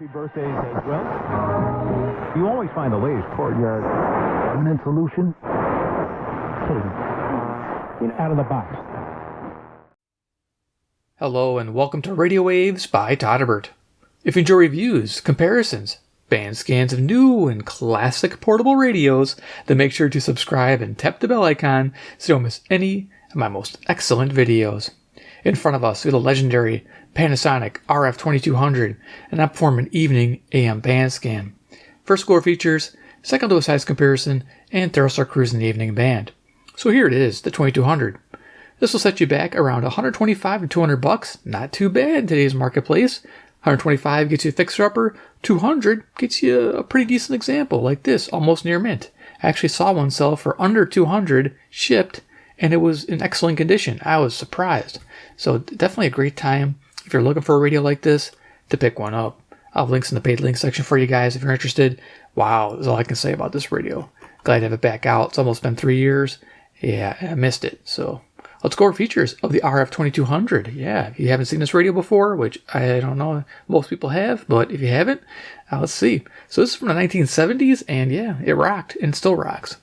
Happy birthdays as well. You always find the latest courtyard permanent solution. Out of the box. Hello and welcome to Radio Waves by Todderbert. If you enjoy reviews, comparisons, band scans of new and classic portable radios, then make sure to subscribe and tap the bell icon so you don't miss any of my most excellent videos. In front of us, we have the legendary Panasonic RF-2200, and I'm performing an evening AM band scan. First score features, second to a size comparison, and thorough start cruising the evening band. So here it is, the 2200. This will set you back around $125 to $200. Not too bad in today's marketplace. $125 gets you a fixer-upper. $200 gets you a pretty decent example like this, almost near mint. I actually saw one sell for under $200, shipped, and it was in excellent condition. I was surprised. So definitely a great time, if you're looking for a radio like this, to pick one up. I'll have links in the paid link section for you guys if you're interested. Wow, that's all I can say about this radio. Glad to have it back out. It's almost been 3 years. Yeah, I missed it. So let's go over features of the RF-2200. Yeah, if you haven't seen this radio before, which I don't know, most people have, but if you haven't, let's see. So this is from the 1970s, and yeah, it rocked and still rocks.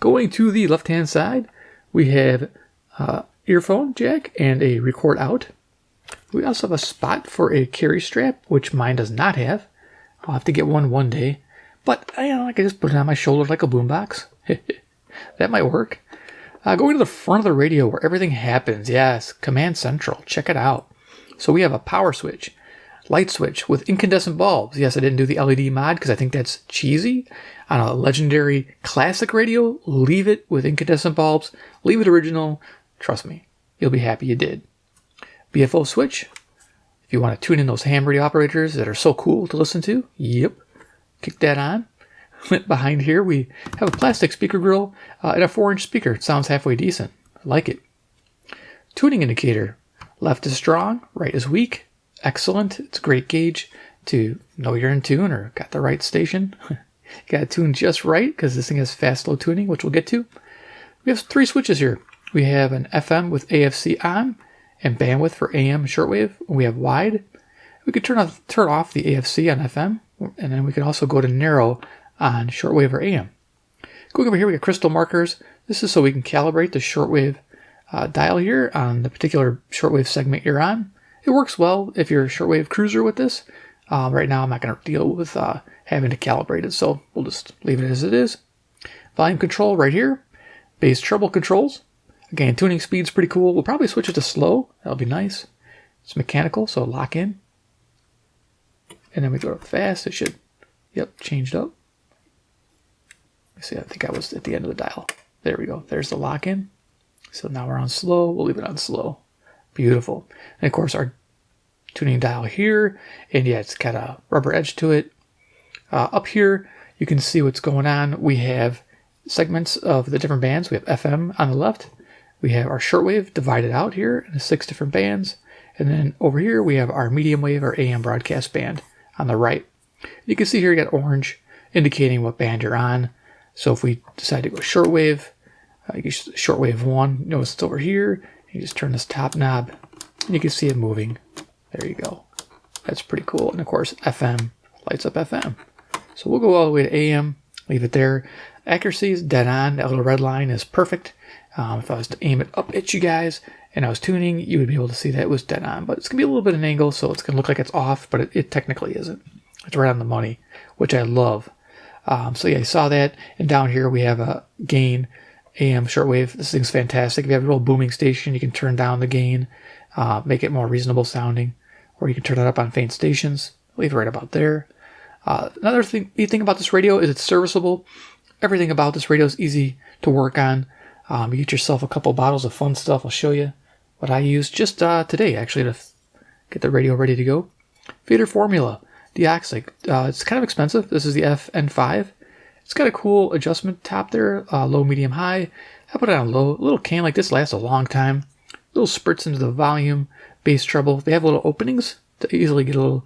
Going to the left-hand side, we have earphone jack and a record out. We also have a spot for a carry strap, which mine does not have. I'll have to get one day. But, I can just put it on my shoulder like a boombox. That might work. Going to the front of the radio where everything happens. Yes, Command Central. Check it out. So we have a power switch, light switch with incandescent bulbs. Yes, I didn't do the LED mod because I think that's cheesy. On a legendary classic radio, leave it with incandescent bulbs. Leave it original. Trust me, you'll be happy you did. BFO switch. If you want to tune in those ham radio operators that are so cool to listen to, yep, kick that on. Behind here, we have a plastic speaker grill and a 4-inch speaker. It sounds halfway decent. I like it. Tuning indicator. Left is strong, right is weak. Excellent. It's a great gauge to know you're in tune or got the right station. You got to tune just right because this thing has fast, slow tuning, which we'll get to. We have 3 switches here. We have an FM with AFC on and bandwidth for AM and shortwave. We have wide. We could turn off the AFC on FM, and then we could also go to narrow on shortwave or AM. Going over here, we got crystal markers. This is so we can calibrate the shortwave dial here on the particular shortwave segment you're on. It works well if you're a shortwave cruiser with this. Right now, I'm not going to deal with having to calibrate it, so we'll just leave it as it is. Volume control right here. Bass treble controls. Again, tuning speed's pretty cool. We'll probably switch it to slow. That'll be nice. It's mechanical, so lock in. And then we go to fast. It should, changed up. See, I think I was at the end of the dial. There we go. There's the lock-in. So now we're on slow. We'll leave it on slow. Beautiful. And of course, our tuning dial here. And yeah, it's got a rubber edge to it. Up here, you can see what's going on. We have segments of the different bands. We have FM on the left. We have our shortwave divided out here into 6 different bands. And then over here, we have our medium wave or AM broadcast band on the right. You can see here, you got orange indicating what band you're on. So if we decide to go shortwave, you can shortwave 1, notice it's over here. You just turn this top knob, and you can see it moving. There you go. That's pretty cool. And of course, FM lights up FM. So we'll go all the way to AM, leave it there. Accuracy is dead on. That little red line is perfect. If I was to aim it up at you guys and I was tuning, you would be able to see that it was dead on. But it's going to be a little bit of an angle, so it's going to look like it's off, but it technically isn't. It's right on the money, which I love. So yeah, you saw that. And down here we have a gain AM shortwave. This thing's fantastic. If you have a real booming station, you can turn down the gain, make it more reasonable sounding, or you can turn it up on faint stations. Leave it right about there. Another neat thing about this radio is it's serviceable. Everything about this radio is easy to work on. You get yourself a couple bottles of fun stuff. I'll show you what I used just today, actually, to get the radio ready to go. Fader formula. DeOxit. It's kind of expensive. This is the FN5. It's got a cool adjustment top there, low, medium, high. I put it on low. A little can like this lasts a long time. Little spurts into the volume, bass treble. They have little openings to easily get a little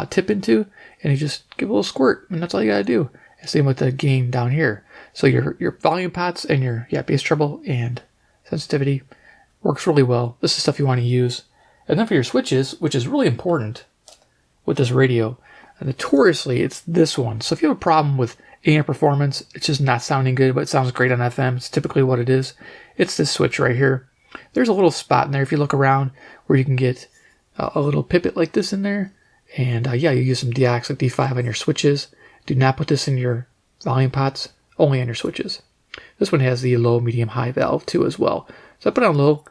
tip into, and you just give a little squirt, and that's all you gotta do. Same with the gain down here. So your volume pots and your bass treble and sensitivity works really well. This is stuff you want to use. And then for your switches, which is really important with this radio, Notoriously, it's this one. So if you have a problem with AM performance, it's just not sounding good, but it sounds great on FM. It's typically what it is. It's this switch right here. There's a little spot in there if you look around where you can get a little pipet like this in there. And yeah, you use some DeOxit D5 on your switches. Do not put this in your volume pots, only on your switches. This one has the low, medium, high valve too as well. So I put on low,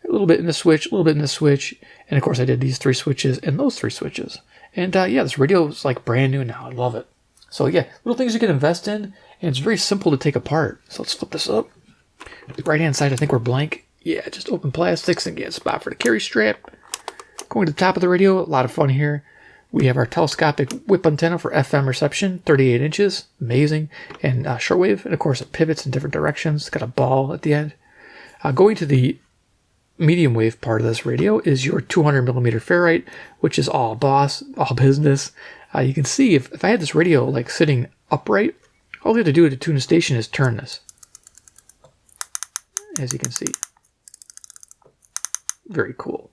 a little bit in the switch, a little bit in the switch. And of course I did these 3 switches and those 3 switches. And yeah, this radio is like brand new now. I love it. So yeah, little things you can invest in, and it's very simple to take apart. So let's flip this up. The right hand side, I think we're blank. Yeah, just open plastics and get a spot for the carry strap. Going to the top of the radio, a lot of fun here. We have our telescopic whip antenna for FM reception, 38 inches, amazing, and shortwave, and of course it pivots in different directions. It's got a ball at the end. Going to the medium wave part of this radio is your 200 millimeter ferrite, which is all boss, all business. You can see if I had this radio like sitting upright, all we have to do to tune the station is turn this. As you can see. Very cool.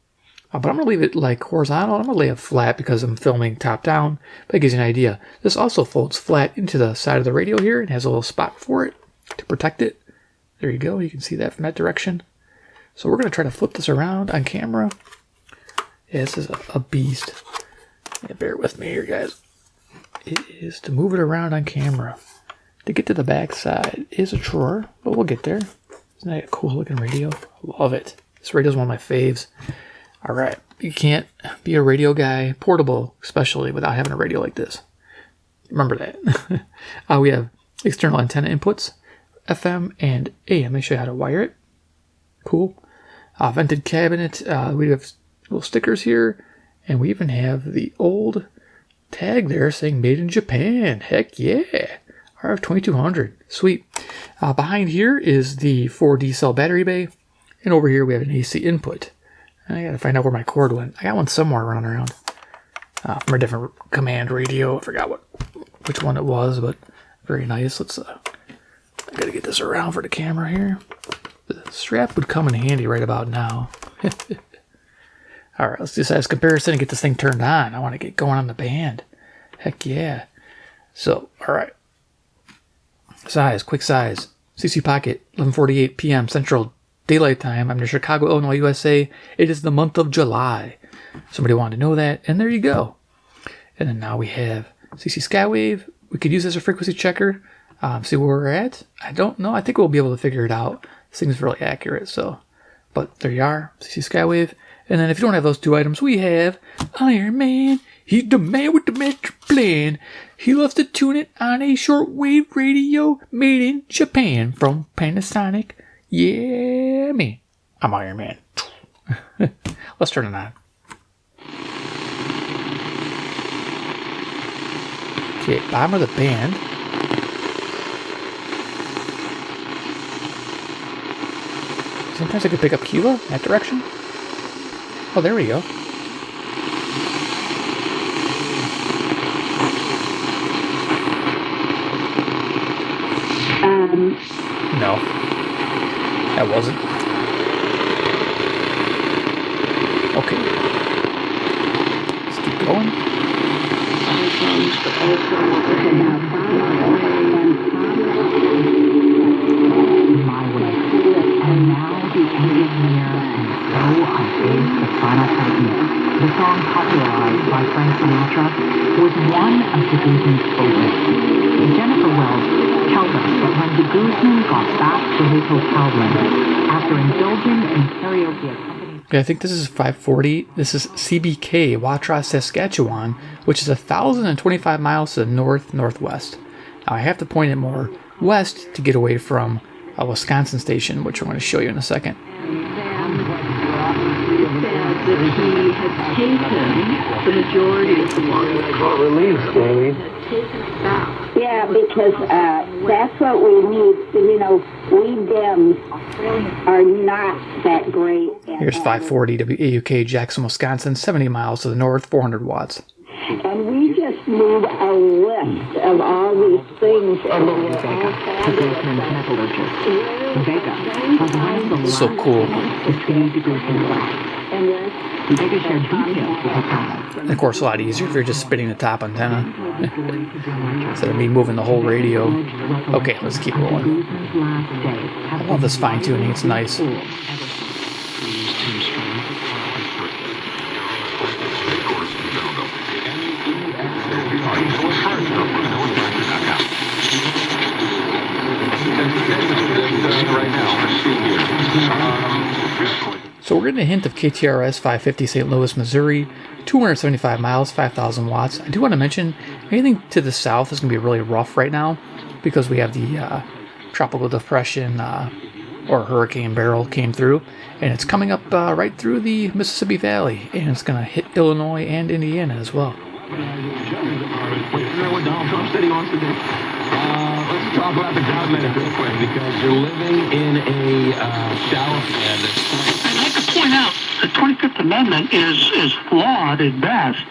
But I'm going to leave it like horizontal. I'm going to lay it flat because I'm filming top down. But it gives you an idea. This also folds flat into the side of the radio here and has a little spot for it to protect it. There you go. You can see that from that direction. So we're going to try to flip this around on camera. Yeah, this is a beast. Yeah, bear with me here, guys. It is to move it around on camera. To get to the back side is a chore, but we'll get there. Isn't that a cool looking radio? Love it. This radio is one of my faves. All right, you can't be a radio guy, portable especially, without having a radio like this. Remember that. We have external antenna inputs, FM and AM. Let me show you how to wire it. Cool. Vented cabinet. We have little stickers here, and we even have the old tag there saying made in Japan. Heck yeah. RF-2200. Sweet. Behind here is the 4D cell battery bay, and over here we have an AC input. I gotta find out where my cord went. I got one somewhere running around from a different command radio. I forgot which one it was, but very nice. Let's. I gotta get this around for the camera here. The strap would come in handy right about now. All right, let's do size comparison and get this thing turned on. I want to get going on the band. Heck yeah! So, all right. Size, quick size. CC pocket, 11:48 p.m. Central Daylight Time. I'm near Chicago, Illinois, USA. It is the month of July. Somebody wanted to know that, and there you go. And then now we have CC Skywave. We could use this as a frequency checker. See where we're at. I don't know. I think we'll be able to figure it out. This thing's really accurate. So, but there you are, CC Skywave. And then if you don't have those 2 items, we have Iron Man. He's the man with the master plan. He loves to tune it on a shortwave radio made in Japan from Panasonic. Yeah, me. I'm Iron Man. Let's turn it on. Okay, bottom of the band. Sometimes I could pick up Kilo, that direction. Oh, there we go. No. That wasn't. Okay. Let's keep going. And now the engineer and so on bass soprano technique. The song popularized by Frank Sinatra was one of the Guzman's favorites. Jennifer Wells tells us that when de Guzman got back to his hotel room after indulging in karaoke accompanied... Okay, I think this is 540. This is CBK, Watrous, Saskatchewan, which is 1,025 miles to the northwest. Now I have to point it more west to get away from a Wisconsin station, which I'm going to show you in a second. That he had taken the majority of the water. Release, Amy. Yeah, because that's what we need. You know, we Dems are not that great. Here's 540 WAUK, Jackson, Wisconsin, 70 miles to the north, 400 watts. And we just need a list of all these things, and we will all have it. So cool. And of course, a lot easier if you're just spinning the top antenna instead of me moving the whole radio. Okay, let's keep rolling. I love this fine tuning, it's nice. So we're getting a hint of KTRS 550 St. Louis, Missouri, 275 miles, 5,000 watts. I do want to mention, anything to the south is going to be really rough right now because we have the tropical depression or hurricane barrel came through, and it's coming up right through the Mississippi Valley, and it's going to hit Illinois and Indiana as well. What Donald Trump said he wants to do? Let's talk about the government real quick, because you're living in a shallow and I'd like to point out the 25th Amendment is flawed at best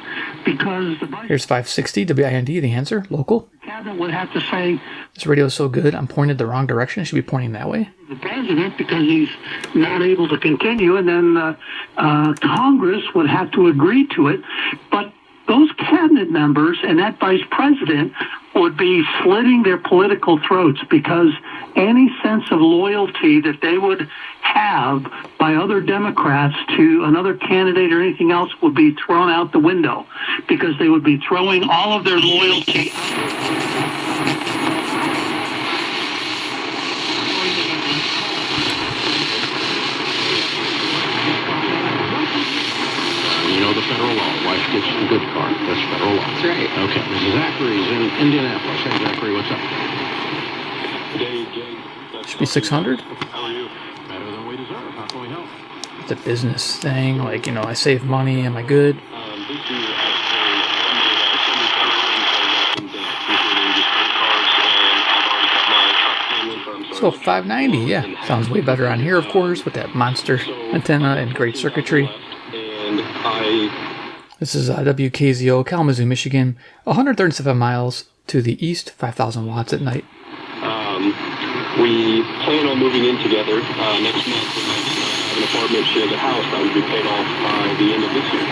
because the Here's 560 WIND, the answer, local. cabinet would have to say This radio is so good, I'm pointed the wrong direction. I should be pointing that way. the president because he's not able to continue, and then Congress would have to agree to it. But those cabinet members and that vice president would be slitting their political throats because any sense of loyalty that they would have by other Democrats to another candidate or anything else would be thrown out the window because they would be throwing all of their loyalty. You know the federal law. Wife gets the good card. That's federal law. That's right. Okay. Mrs. Zachary's in Indianapolis. Hey, Zachary, what's up? Should be 600. How are you? Better than we deserve. How can we help? It's a business thing, like, you know, I save money, am I good? So 590, yeah. Sounds way better on here, of course, with that monster antenna and great circuitry. This is WKZO, Kalamazoo, Michigan, 137 miles to the east, 5,000 watts at night. We plan on moving in together next month. We're going to have an apartment, share the house that would be paid off by the end of this year.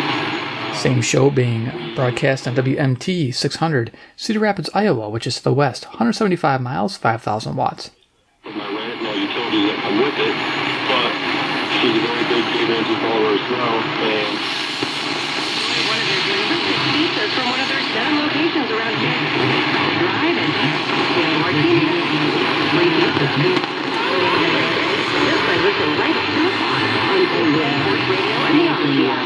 Same show being broadcast on WMT 600, Cedar Rapids, Iowa, which is to the west, 175 miles, 5,000 watts. My rent and all utilities that come with it, but she's a very big Gyro-Antenna follower as well, and pizzas from one of their 7 locations around here. Drive and martini. Free pizzas. This way, listen right to on the Sports Radio and the Yeah.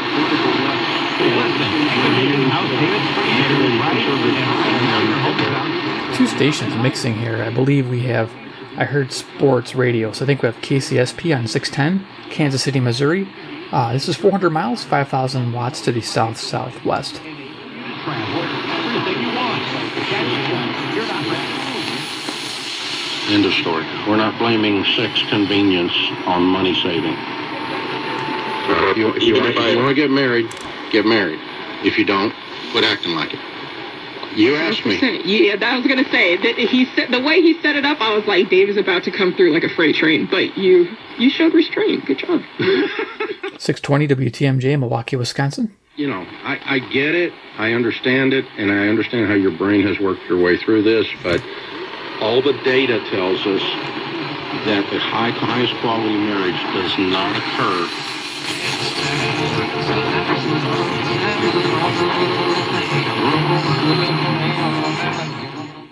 Two stations mixing here. I believe we have, I heard sports radio, so I think we have KCSP on 610, Kansas City, Missouri. This is 400 miles, 5,000 watts to the south-southwest. End of story. We're not blaming sex convenience on money saving. If you want to get married, get married. If you don't, quit acting like it. You asked me. Yeah, I was gonna say that he said the way he set it up. I was like, Dave is about to come through like a freight train, but you showed restraint. Good job. 620 WTMJ, Milwaukee, Wisconsin. You know, I get it. I understand it, and I understand how your brain has worked your way through this. But all the data tells us that the highest quality marriage does not occur.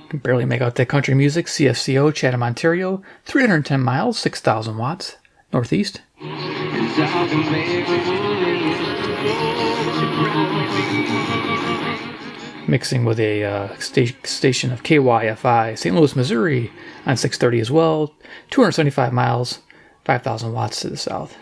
Can barely make out that country music. CFCO, Chatham, Ontario, 310 miles, 6,000 watts, northeast. Mixing with a station of KYFI, St. Louis, Missouri, on 630 as well, 275 miles, 5,000 watts to the south.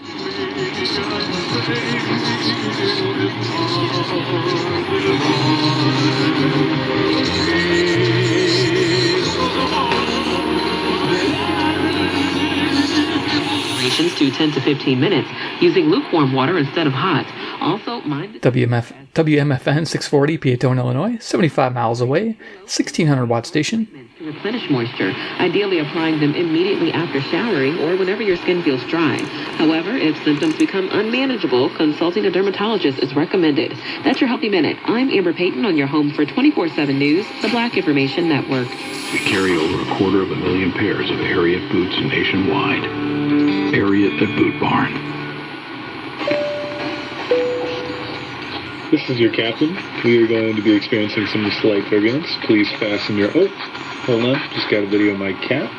To 10 to 15 minutes using lukewarm water instead of hot. Also, mind WMF WMFN 640, Peatone, Illinois, 75 miles away, 1600 watt station. To replenish moisture, ideally applying them immediately after showering or whenever your skin feels dry. However, if symptoms become unmanageable, consulting a dermatologist is recommended. That's your Healthy Minute. I'm Amber Payton on your home for 24/7 News, the Black Information Network. We carry over 250,000 pairs of Harriet boots nationwide. Harriet the Boot Barn. This is your captain. We are going to be experiencing some slight turbulence. Please fasten your... Oh, hold on. Just got a video of my cat.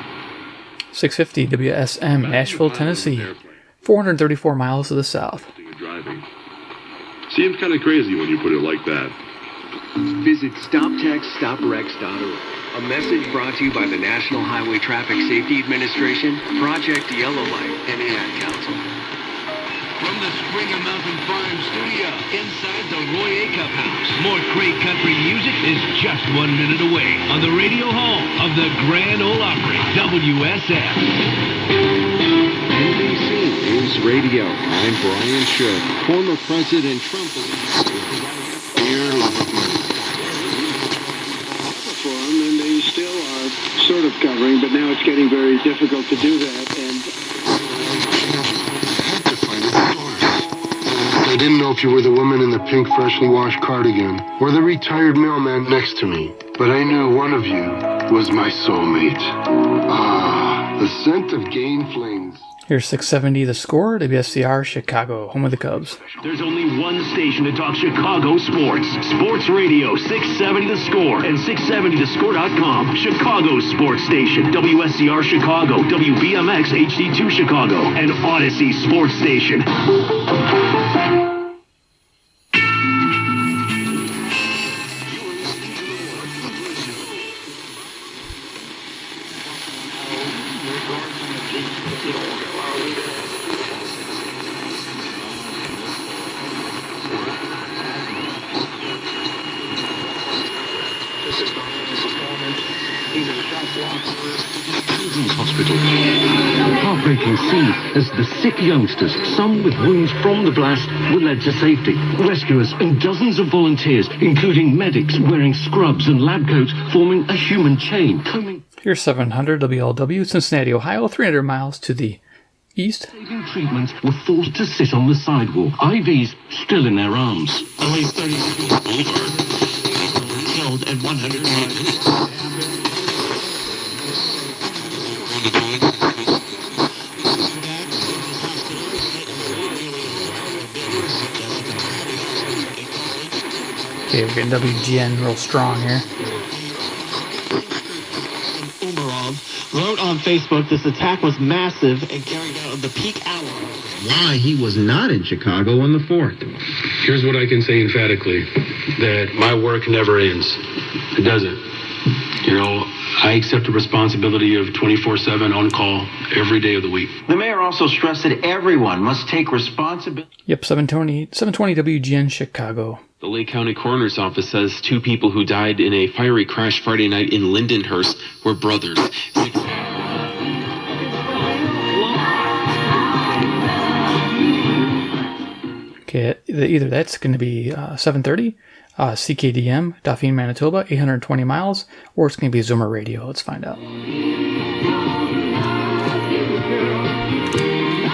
650 WSM, Nashville, Tennessee. 434 miles to the south. Driving. Seems kind of crazy when you put it like that. Visit StopTextStopWrecks.org. A message brought to you by the National Highway Traffic Safety Administration, Project Yellow Light, and Ad Council. From the Springer Mountain Farm studio, inside the Roy A. Cup House, more great country music is just 1 minute away on the radio home of the Grand Ole Opry, WSF. NBC News Radio. I'm Brian Shook, former President Trump. And they still are sort of covering, but now it's getting very difficult to do that. And I didn't know if you were the woman in the pink freshly washed cardigan or the retired mailman next to me, but I knew one of you was my soulmate. Ah, the scent of gain flings. Here's 670 The Score, WSCR, Chicago, home of the Cubs. There's only one station to talk Chicago sports. Sports Radio, 670 The Score and 670thescore.com. Chicago's sports station, WSCR Chicago, WBMX HD2 Chicago, and Odyssey Sports Station. Heartbreaking scene as the sick youngsters, some with wounds from the blast, were led to safety. Rescuers and dozens of volunteers, including medics wearing scrubs and lab coats, forming a human chain. Here's 700 WLW, Cincinnati, Ohio, 300 miles to the east. Saving treatments were forced to sit on the sidewalk, IVs still in their arms. Only 30 people killed and 100 Okay, we're getting WGN real strong here. Umarov wrote on Facebook this attack was massive and carried out at the peak hour. Why he was not in Chicago on the 4th. Here's what I can say emphatically, that my work never ends. It doesn't. You know, I accept the responsibility of 24/7 on call every day of the week. The mayor also stressed that everyone must take responsibility. Yep, 720 WGN, Chicago. The Lake County Coroner's Office says 2 people who died in a fiery crash Friday night in Lindenhurst were brothers. Okay, either that's going to be 730, CKDM, Dauphin, Manitoba, 820 miles, or it's going to be Zoomer Radio. Let's find out.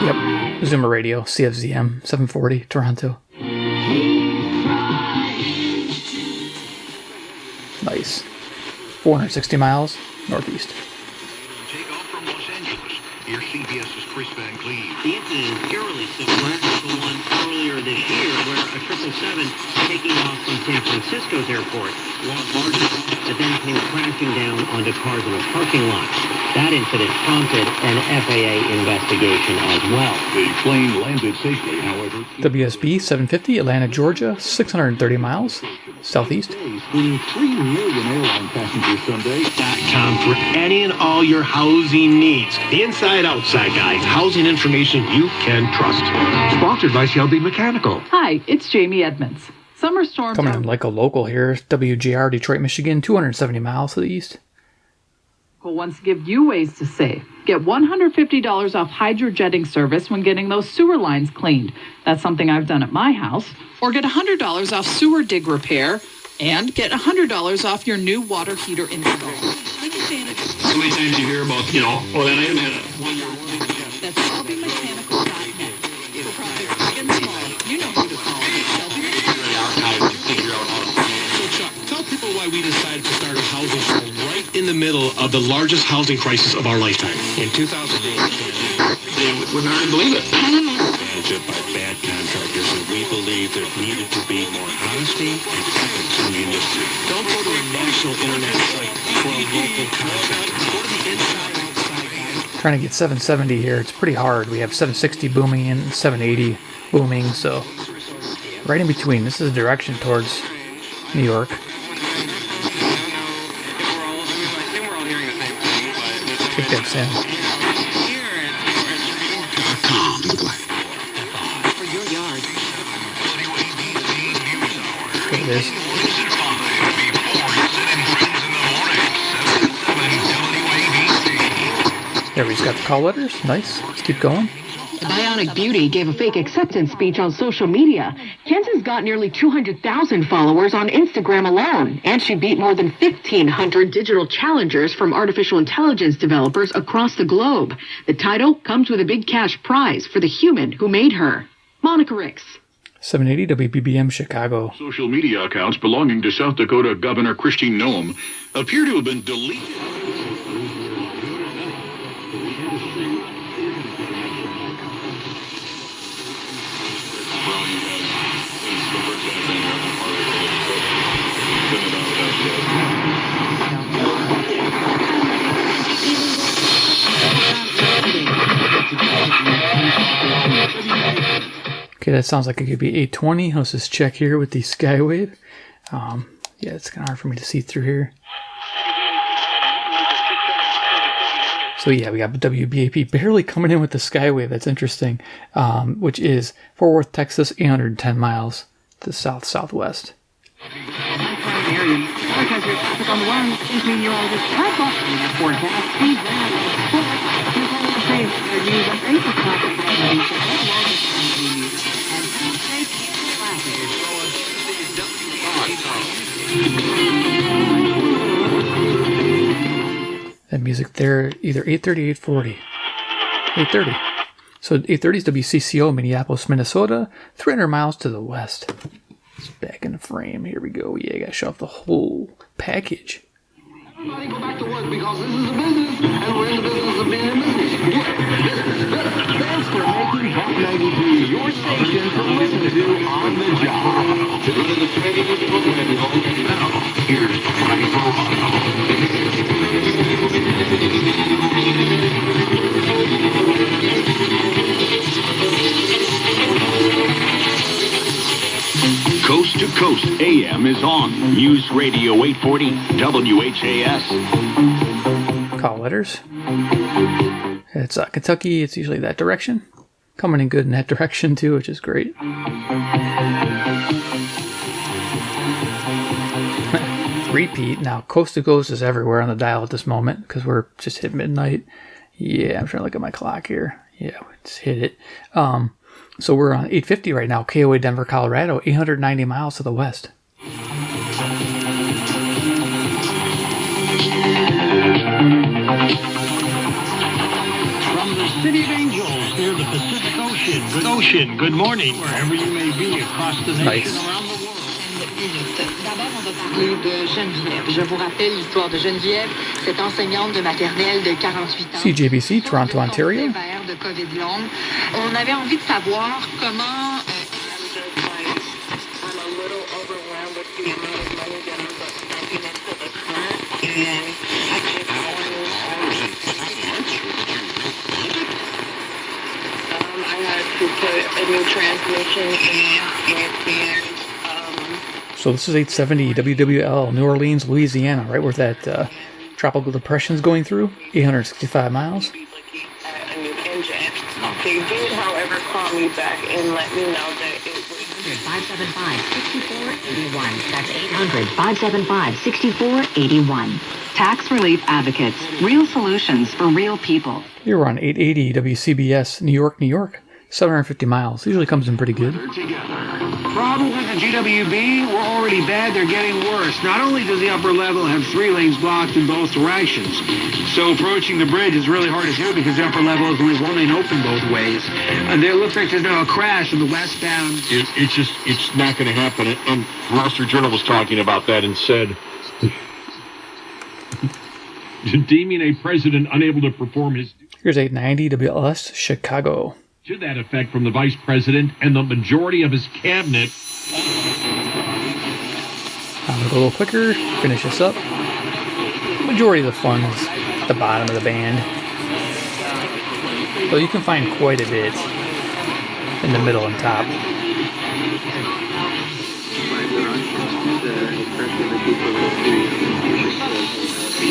Yep, Zoomer Radio, CFZM, 740, Toronto. Nice. 460 miles, northeast. Here's CBS's Chris Van Cleve. The incident is eerily similar to the one earlier this year where a 777 taking off from San Francisco's airport lost large that then came crashing down onto cars in a parking lot. That incident prompted an FAA investigation as well. The plane landed safely, however. WSB 750, Atlanta, Georgia, 630 miles, southeast. Screening 3 million airline passengers Sunday. .com for any and all your housing needs. The inside-outside guide. Housing information you can trust. Sponsored by Shelby Mechanical. Hi, it's Jamie Edmonds. Summer storms Coming in like a local here, WJR, Detroit, Michigan, 270 miles to the east. wants to give you ways to save. Get $150 off hydrojetting service when getting those sewer lines cleaned. That's something I've done at my house. Or get $100 off sewer dig repair and get $100 off your new water heater install. So many times you hear about, well, then I had a 1-year warranty. That's ShelbyMechanical.net. For projects big and small, you know who to call. So Chuck, tell people why we decided to start a housing show right in the middle of the largest housing crisis of our lifetime. In 2008, they wouldn't hardly believe it. Managed by bad contractors, and we believe there needed to be more honesty and ethics in the industry. Don't go to a national internet site for a local contractor. Go to the inside outside. Trying to get 770 here. It's pretty hard. We have 760 booming and 780 booming, so right in between. This is a direction towards New York. Take that, Sam. For your yard. There it is. There, we've got the call letters. Nice. Let's keep going. The Bionic Beauty gave a fake acceptance speech on social media. Kenz's got nearly 200,000 followers on Instagram alone, and she beat more than 1,500 digital challengers from artificial intelligence developers across the globe. The title comes with a big cash prize for the human who made her. Monica Ricks. 780 WBBM Chicago. Social media accounts belonging to South Dakota Governor Christine Noem appear to have been deleted. Okay, that sounds like it could be 820. Let's just check here with the Skywave. Yeah, it's kind of hard for me to see through here. So yeah, we got WBAP barely coming in with the Skywave. That's interesting, which is Fort Worth, Texas, 810 miles to south-southwest. That music there, either 830, 840. 830. So 830 is WCCO, Minneapolis, Minnesota, 300 miles to the west. It's back in the frame. Here we go. Yeah, I got to show off the whole package. Everybody go back to work because this is a business, and we're in the business of being in business. Thanks for making Talk 92 your station to listen to on the job. Here's Coast to Coast AM is on. News Radio 840 WHAS. Call letters. It's Kentucky. It's usually that direction. Coming in good in that direction too, which is great. Repeat. Now, Coast to Coast is everywhere on the dial at this moment because we're just hit midnight. Yeah, I'm trying to look at my clock here. Yeah, we just hit it. So we're on 850 right now, KOA Denver, Colorado, 890 miles to the west. From the City of Angels near the Pacific Ocean, good morning, wherever you may be across the nation, nice. Around the world. D'abord, on va parler de Geneviève. Je vous rappelle l'histoire de Geneviève, cette enseignante de maternelle de 48 ans. CJBC, Toronto, Ontario. De COVID longue. On avait envie de savoir comment... I had to put a new transmission in. So this is 870 WWL, New Orleans, Louisiana, right where that tropical depression is going through. 865 miles. They did, however, call me back and let me know that it was 575-6481. That's 800-575-6481. Tax relief advocates. Real solutions for real people. Here we're on 880 WCBS, New York, New York. 750 miles. Usually comes in pretty good. Problems with the GWB were already bad. They're getting worse. Not only does the upper level have 3 lanes blocked in both directions, so approaching the bridge is really hard to do because the upper level is only 1 lane open both ways. And there looks like there's now a crash in the westbound. It's not going to happen. And Wall Street Journal was talking about that and said, deeming a president unable to perform his... Here's 890 WLS, Chicago. To that effect from the vice president and the majority of his cabinet. I'm going to go a little quicker, finish this up. Majority of the funds at the bottom of the band. Though you can find quite a bit in the middle and top.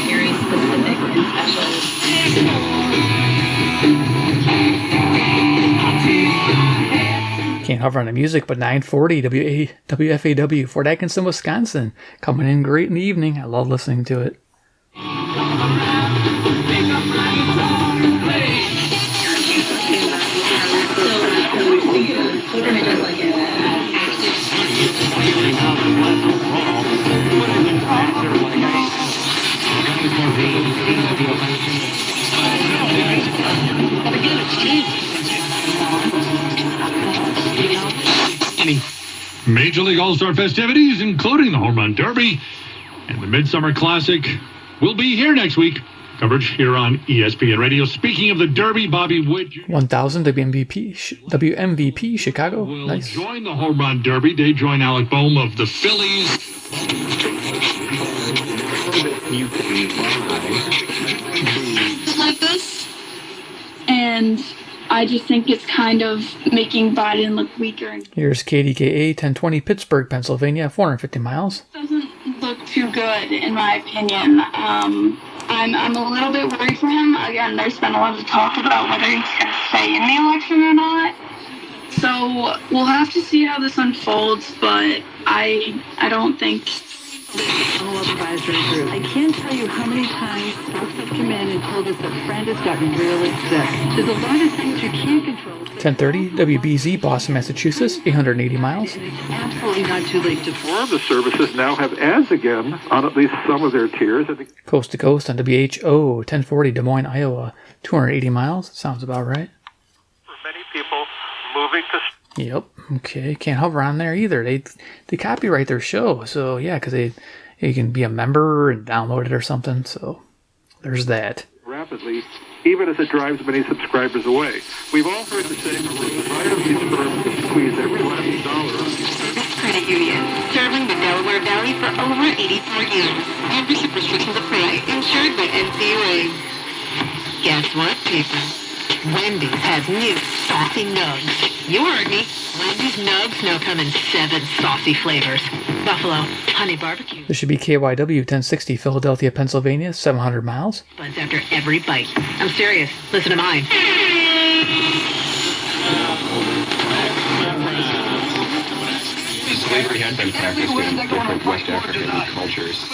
Very specific and Can't hover on the music, but 940 WFAW, Fort Atkinson, Wisconsin. Coming in great in the evening. I love listening to it. Major League All-Star festivities, including the Home Run Derby and the Midsummer Classic, will be here next week. Coverage here on ESPN Radio. Speaking of the Derby, Bobby Wood 1000 WMVP Chicago. Will nice. Join the Home Run Derby. They join Alec Boehm of the Phillies. Like this, and I just think it's kind of making Biden look weaker. Here's KDKA 1020 Pittsburgh, Pennsylvania, 450 miles. Doesn't look too good in my opinion. I'm a little bit worried for him. Again, there's been a lot of talk about whether he's going to stay in the election or not. So we'll have to see how this unfolds, but I don't think. follow-up advisory group. I can't tell you how many times folks have come in and told us that Friend has gotten really sick. There's a lot of things you can't control. 1030 WBZ, Boston, Massachusetts, 880 miles. Absolutely not too late to... More of the services now have ads again on at least some of their tiers. Coast to coast on WHO, 1040 Des Moines, Iowa, 280 miles. Sounds about right. Many people moving to... Yep. Okay. Can't hover on there either. They copyright their show. So yeah, because you can be a member and download it or something. So there's that. Rapidly, even as it drives many subscribers away. We've all heard the saying that the desire of these firms to squeeze every last dollar. Credit Union, serving the Delaware Valley for over 84 years. Membership restrictions apply. Insured by NCUA. Guess what, people? Wendy's has new saucy nugs. You heard me. Wendy's nugs now come in 7 saucy flavors. Buffalo, honey barbecue. This should be KYW 1060 Philadelphia, Pennsylvania, 700 miles. Buns after every bite. I'm serious. Listen to mine. Slavery had been practiced in different West African cultures.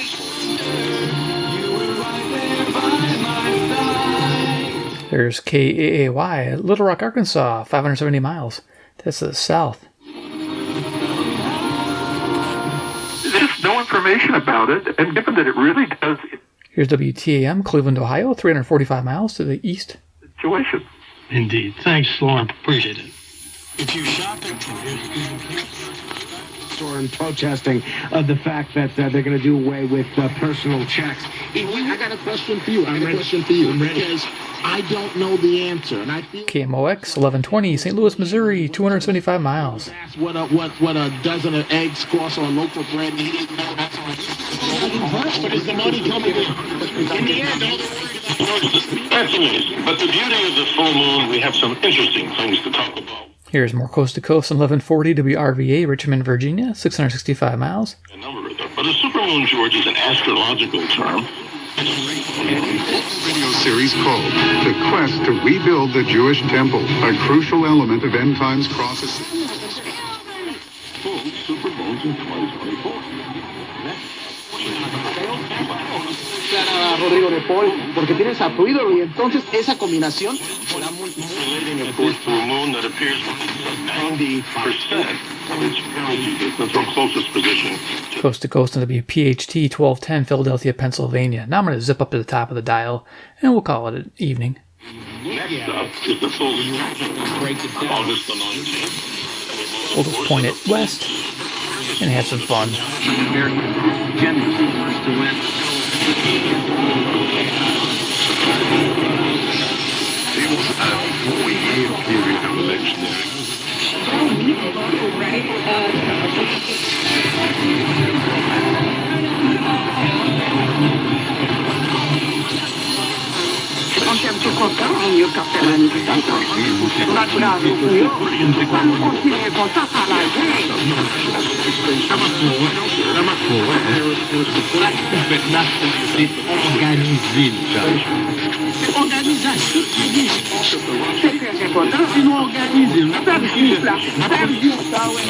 There's KAAY, Little Rock, Arkansas, 570 miles. That's the south. There's no information about it, and given that it really does... Here's WTAM, Cleveland, Ohio, 345 miles to the east. Situation. Indeed. Thanks, Lauren. Appreciate it. If you shop at store and protesting the fact that they're going to do away with personal checks. I got a question for you. I'm ready. Because I don't know the answer, and I feel KMOX 1120 St. Louis, Missouri, 275 miles. what a dozen of eggs cost on a loaf of bread, and he didn't know that's all. But is the money coming in? In the end, all Fascinating. But the beauty of the full moon, we have some interesting things to talk about. Here's more coast to coast on 1140 WRVA, Richmond, Virginia, 665 miles. But a supermoon, George, is an astrological term. Radio series called The Quest to Rebuild the Jewish Temple, a crucial element of end times prophecy. Full supermoons in 2024. Rodrigo de Paul, porque tienes a tu ídolo y entonces esa combinación será muy Close to a moon that appears 90% of its altitude. That's our closest position. Coast to coast, and it'll be PHT 1210, Philadelphia, Pennsylvania. Now I'm going to zip up to the top of the dial, and we'll call it an evening. Next up is the full August the 19th. We'll just point it west and have some fun.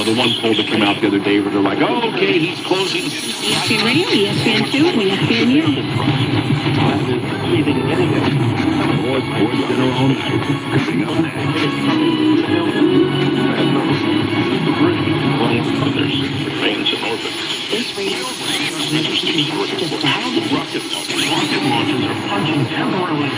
The one poll that came out the other day where they're like, oh, okay, he's closing. ESPN Radio, ESPN 2, ESPN Remains in orbit. This radio Rocket launches are punching temporarily.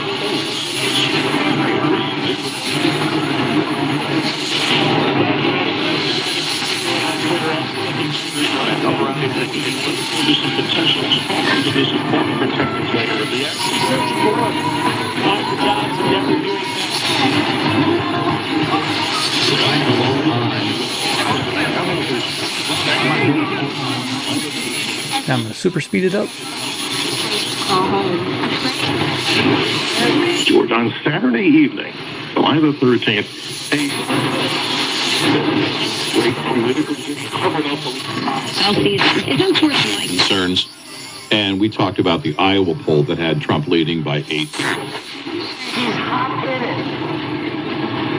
This is potential to this important protective layer of the Now I'm going to super speed it up. George, on Saturday evening, July the 13th, It's unfortunately concerns, and we talked about the Iowa poll that had Trump leading by 8. he's hot in it.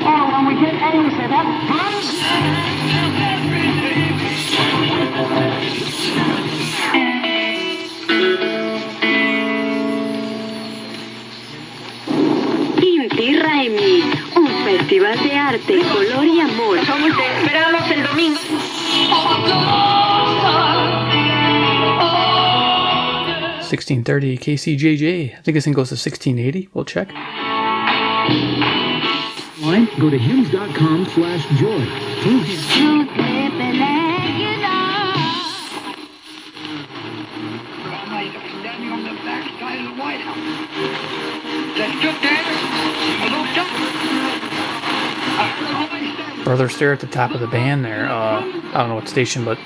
Oh, when we get A, we say that Inti Raimi, un festival de arte, color y amor. Somos de esperarlos el domingo. 1630 KCJJ. I think this thing goes to 1680. We'll check. Go to hymns.com/joy. Brother stare at the top of the band there. I don't know what station, but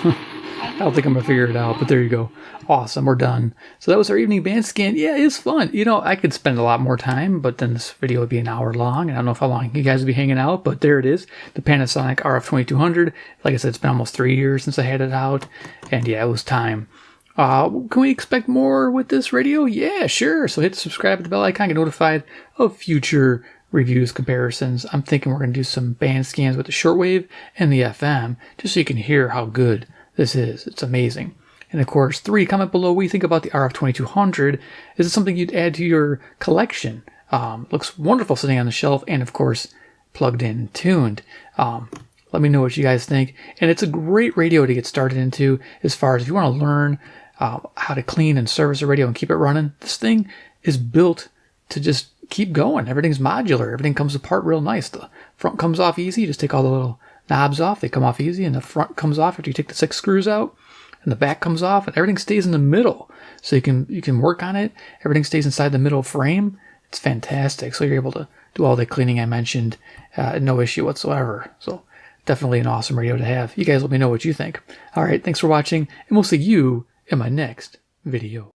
I don't think I'm going to figure it out. But there you go. Awesome. We're done. So that was our evening band scan. Yeah, it's fun. You know, I could spend a lot more time, but then this video would be an hour long. I don't know how long you guys would be hanging out, but there it is. The Panasonic RF-2200. Like I said, it's been almost 3 years since I had it out. And yeah, it was time. Can we expect more with this radio? Yeah, sure. So hit the subscribe, the bell icon, get notified of future reviews, comparisons. I'm thinking we're going to do some band scans with the shortwave and the FM, just so you can hear how good this is. It's amazing. And of course, 3, comment below what you think about the RF-2200. Is it something you'd add to your collection? Looks wonderful sitting on the shelf, and of course, plugged in and tuned. Let me know what you guys think. And it's a great radio to get started into as far as if you want to learn how to clean and service a radio and keep it running. This thing is built to just keep going. Everything's modular. Everything comes apart real nice. The front comes off easy. You just take all the little knobs off. They come off easy, and the front comes off after you take the 6 screws out. And the back comes off, and everything stays in the middle. So you can work on it. Everything stays inside the middle frame. It's fantastic. So you're able to do all the cleaning I mentioned, no issue whatsoever. So definitely an awesome radio to have. You guys let me know what you think. All right, thanks for watching, and we'll see you in my next video.